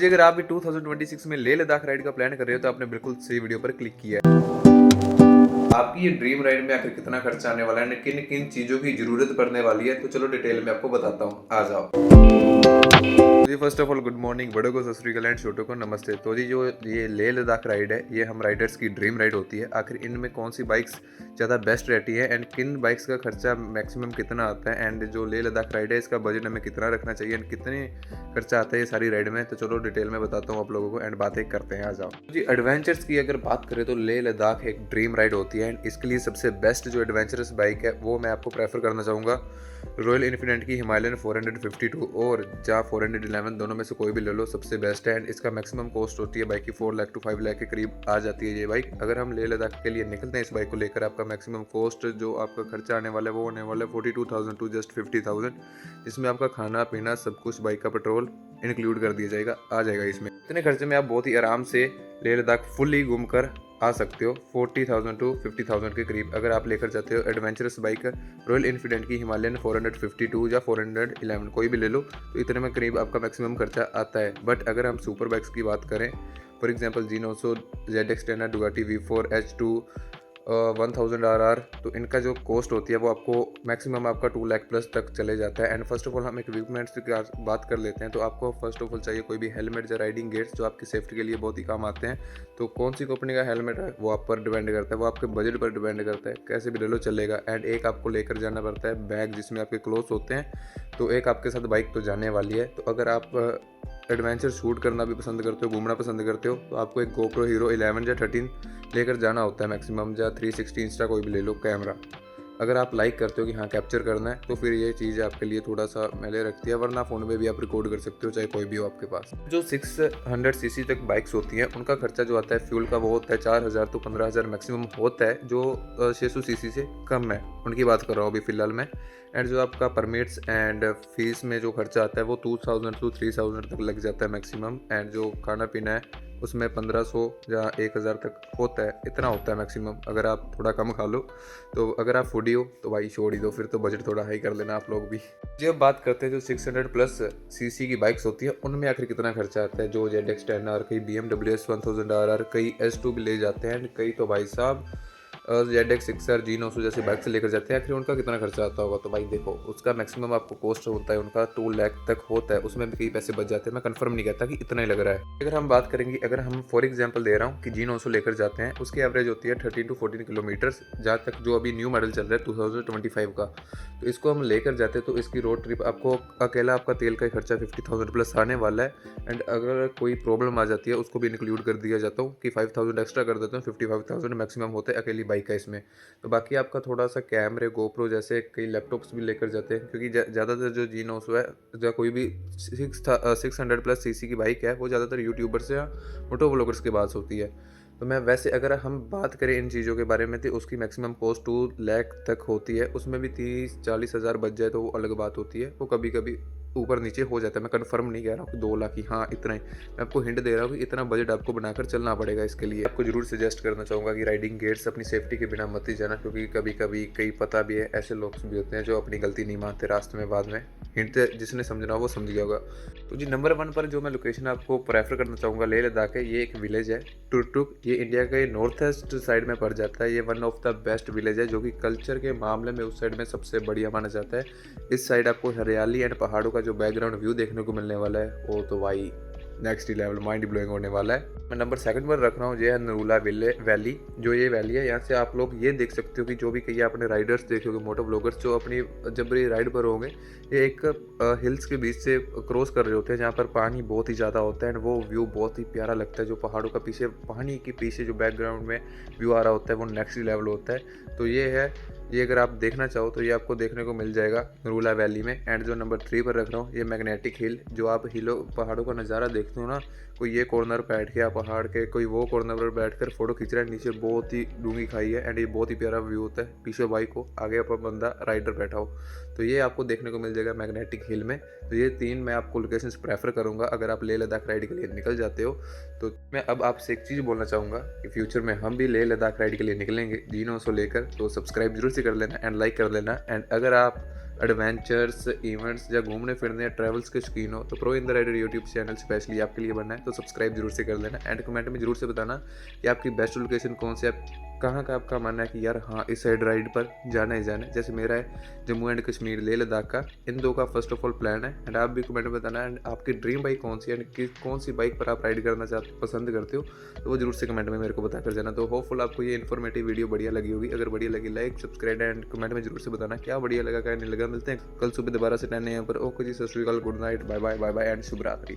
जी, अगर आप भी 2026 में लेह लद्दाख राइड का प्लान कर रहे हो तो आपने बिल्कुल सही वीडियो पर क्लिक किया है। आपकी ये ड्रीम राइड में आखिर कितना खर्चा आने वाला है, किन किन चीज़ों की ज़रूरत पड़ने वाली है, तो चलो डिटेल में आपको बताता हूँ, आ जाओ। जी first of all good morning, बड़ों को सत श्री अकाल एंड छोटों को नमस्ते। तो जी जो ये लेह लद्दाख राइड है ये हम राइडर्स की ड्रीम राइड होती है। आखिर इनमें कौन सी बाइक्स ज़्यादा बेस्ट रहती है एंड किन बाइक्स का खर्चा मैक्सिमम कितना आता है एंड जो लेह लद्दाख राइड है इसका बजट हमें कितना रखना चाहिए एंड कितने खर्चा आता है ये सारी राइड में, तो चलो डिटेल में बताता हूँ आप लोगों को एंड बातें करते हैं, आ जाओ। जी एडवेंचर्स की अगर बात करें तो लेह लद्दाख एक ड्रीम राइड होती है एंड इसके लिए सबसे बेस्ट जो एडवेंचरस बाइक है वो मैं आपको प्रेफर करना चाहूँगा रॉयल इन्फिनेट की हिमालयन 452 और जा 411, दोनों में से कोई भी ले लो, सबसे बेस्ट है एंड इसका मैक्सिमम कॉस्ट होती है बाइक की 4 लाख टू 5 लाख के करीब आ जाती है ये बाइक। अगर हम लेह लद्दाख के लिए निकलते हैं इस बाइक को लेकर, आपका मैक्सिमम कॉस्ट जो आपका खर्चा आने वाला है वो होने वाला है 42,000 टू जस्ट 50,000, जिसमें आपका खाना पीना सब कुछ, बाइक का पेट्रोल इंक्लूड कर दिया जाएगा, आ जाएगा इसमें। इतने खर्चे में आप बहुत ही आराम से लेह लद्दाख फुल्ली घूम कर आ सकते हो 40,000 टू 50,000 के करीब अगर आप लेकर जाते हो एडवेंचरस बाइक रॉयल इन्फिनेट की हिमालयन 452 या 411, कोई भी ले लो, तो इतने में करीब आपका मैक्सिमम खर्चा आता है। बट अगर हम सुपर बाइक्स की बात करें, for example G900, ZX10, Ducati V4, H2, 1000 RR, तो इनका जो कॉस्ट होती है वो आपको मैक्सिमम आपका 2 लाख प्लस तक चले जाता है। एंड फर्स्ट ऑफ ऑल हम इक्विपमेंट्स की बात कर लेते हैं, तो आपको फर्स्ट ऑफ ऑल चाहिए कोई भी हेलमेट या राइडिंग गेट्स जो आपकी सेफ्टी के लिए बहुत ही काम आते हैं। तो कौन सी कंपनी का हेलमेट है वो आप पर डिपेंड करता है, वो आपके बजट पर डिपेंड करता है, कैसे भी ले लो चलेगा। एंड एक आपको लेकर जाना पड़ता है बैग जिसमें आपके क्लोथ्स होते हैं, तो एक आपके साथ बाइक तो जाने वाली है। तो अगर आप एडवेंचर शूट करना भी पसंद करते हो, घूमना पसंद करते हो, तो आपको एक GoPro हीरो 11 या 13 लेकर जाना होता है मैक्सिमम, या 360 इंस्टा कोई भी ले लो कैमरा। अगर आप लाइक करते हो कि हाँ कैप्चर करना है तो फिर ये चीज़ आपके लिए थोड़ा सा मेले रखती है, वरना फ़ोन में भी आप रिकॉर्ड कर सकते हो चाहे कोई भी हो आपके पास। जो 600 सीसी तक बाइक्स होती हैं उनका खर्चा जो आता है फ्यूल का वो होता है 4,000 तो 15,000 मैक्सिमम होता है। जो 600 सीसी से कम है उनकी बात कर रहा हूँ अभी फ़िलहाल मैं। एंड जो आपका परमिट्स एंड फीस में जो खर्चा आता है वो 2,000 टू 3,000 तक लग जाता है मैक्सिमम। एंड जो खाना पीना है उसमें 1,500 या 1,000 तक होता है, इतना होता है मैक्सिमम अगर आप थोड़ा कम खा लो। तो अगर आप फूडी हो तो भाई छोड़ ही दो, फिर तो बजट थोड़ा हाई कर लेना आप लोग भी। जब बात करते हैं जो 600 प्लस सीसी की बाइक्स होती है उनमें आखिर कितना खर्चा आता है, जो ZX10 और कई BMW S 1000 RR, कई S2 भी ले जाते हैं एंड कई तो भाई साहब ZX6R, G900 जैसे बाइक से लेकर जाते हैं, आखिर उनका कितना खर्चा आता होगा। तो भाई देखो उसका मैक्सिमम आपको कॉस्ट होता है उनका 2 लाख तक होता है, उसमें भी कई पैसे बच जाते हैं। मैं कंफर्म नहीं कहता कि इतना ही लग रहा है। अगर हम बात करेंगे, अगर हम फॉर एग्जांपल दे रहा हूँ कि G900 लेकर जाते हैं, उसकी एवरेज होती है 13 टू 14 किलोमीटर्स, जहाँ तक जो अभी न्यू मॉडल चल रहा है 2025 का, तो इसको हम लेकर जाते हैं तो इसकी रोड ट्रिप आपको अकेला आपका तेल का खर्चा 50,000 प्लस आने वाला है। एंड अगर कोई प्रॉब्लम आ जाती है उसको भी इंक्लूड कर दिया जाता हूँ कि 5,000 एक्स्ट्रा कर देता हूँ, 55,000 मैक्सिमम होता है अकेली बाइक का इसमें। तो बाकी आपका थोड़ा सा कैमरे, GoPro जैसे कई लैपटॉप्स भी लेकर जाते हैं, क्योंकि ज़्यादातर जो G900 है या कोई भी 600 प्लस सीसी की बाइक है वो ज़्यादातर यूट्यूबर्स या मोटो व्लॉगर्स के पास होती है। तो मैं वैसे अगर हम बात करें इन चीज़ों के बारे में तो उसकी मैक्सिमम कॉस्ट 2 लाख तक होती है, उसमें भी 30-40 हज़ार बच जाए तो वो अलग बात होती है, वो कभी कभी ऊपर नीचे हो जाता है। मैं कंफर्म नहीं कह रहा हूँ कि 2 लाख ही हाँ इतना ही, मैं आपको हिंट दे रहा हूँ कि इतना बजट आपको बनाकर चलना पड़ेगा। इसके लिए आपको जरूर सजेस्ट करना चाहूँगा कि राइडिंग गेट्स अपनी सेफ्टी के बिना मत ही जाना, क्योंकि कभी कभी कई पता भी है ऐसे लोग भी होते हैं जो अपनी गलती नहीं मानते रास्ते में, बाद में हिंट जिसने समझना हो वो समझ गया होगा। तो जी नंबर 1 पर जो मैं लोकेशन आपको प्रेफर करना चाहूँगा लेह लद्दाख है, ये एक विलेज है टुरटुक। ये इंडिया के नॉर्थ ईस्ट साइड में पड़ जाता है। ये one of the best village है जो कि कल्चर के मामले में उस साइड में सबसे बढ़िया माना जाता है। इस साइड आपको हरियाली एंड पहाड़ों का जो बैकग्राउंड व्यू देखने को मिलने वाला है वो तो भाई नेक्स्ट लेवल माइंड ब्लोइंग होने वाला है। मैं नंबर 2 पर रख रहा हूँ, ये है नरूला वैली। जो ये वैली है यहाँ से आप लोग ये देख सकते हो कि जो भी कई आपने राइडर्स देखे होंगे, मोटो ब्लॉगर्स जो अपनी जब ये राइड पर होंगे, ये एक हिल्स के बीच से क्रॉस कर रहे होते हैं जहाँ पर पानी बहुत ही ज़्यादा होता है एंड वो व्यू बहुत ही प्यारा लगता है। जो पहाड़ों का पीछे पानी के पीछे जो बैकग्राउंड में व्यू आ रहा होता है वो नेक्स्ट लेवल होता है। तो ये है, ये अगर आप देखना चाहो तो ये आपको देखने को मिल जाएगा नरूला वैली में। एंड जो नंबर 3 पर रख रहा हूँ, ये मैग्नेटिक हिल। जो आप हिलों पहाड़ों का नज़ारा देखते हो ना, कोई ये कॉर्नर बैठ गया पहाड़ के, कोई वो कॉर्नर पर बैठकर फोटो खींच रहा है, नीचे बहुत ही डूंगी खाई है एंड ये बहुत ही प्यारा व्यू होता है। पीछे बाइक हो, आगे अपन बंदा राइडर बैठा हो, तो ये आपको देखने को मिल जाएगा मैग्नेटिक हिल में। तो ये 3 मैं आपको लोकेशंस प्रेफर करूँगा अगर आप लेह लद्दाख राइड के लिए निकल जाते हो। तो मैं अब आपसे एक चीज़ बोलना चाहूँगा कि फ्यूचर में हम भी लेह लद्दाख राइड के लिए निकलेंगे G900 लेकर, तो सब्सक्राइब जरूर से कर लेना एंड लाइक कर लेना। एंड अगर आप एडवेंचर्स, इवेंट्स या घूमने फिरने या ट्रैवल्स के शौकीन हो तो pro in the rider YouTube channel specially आपके लिए बनना है, तो सब्सक्राइब जरूर से कर लेना। एंड कमेंट में जरूर से बताना कि आपकी बेस्ट लोकेशन कौन सी है, कहाँ का आपका मानना है कि यार हाँ इस साइड राइड पर जाना ही जाना है। जैसे मेरा है जम्मू एंड कश्मीर, लेह लद्दाख का, इन दो का फर्स्ट ऑफ ऑल प्लान है। एंड आप भी कमेंट में बताना एंड आपकी ड्रीम बाइक कौन सी है एंड कौन सी बाइक पर आप राइड करना पसंद करते हो, तो वो जरूर से कमेंट में मेरे को बता कर जाना। तो होपफुल आपको ये इन्फॉर्मेटिव वीडियो बढ़िया लगी होगी। अगर बढ़िया लगी लाइक सब्सक्राइब एंड कमेंट में जरूर से बताना क्या बढ़िया लगा क्या नहीं लगा। मिलते हैं कल सुबह दोबारा से 10 AM पर। ओके जी, सत श्री अकाल, good night, bye bye bye bye and शुभ रात्रि।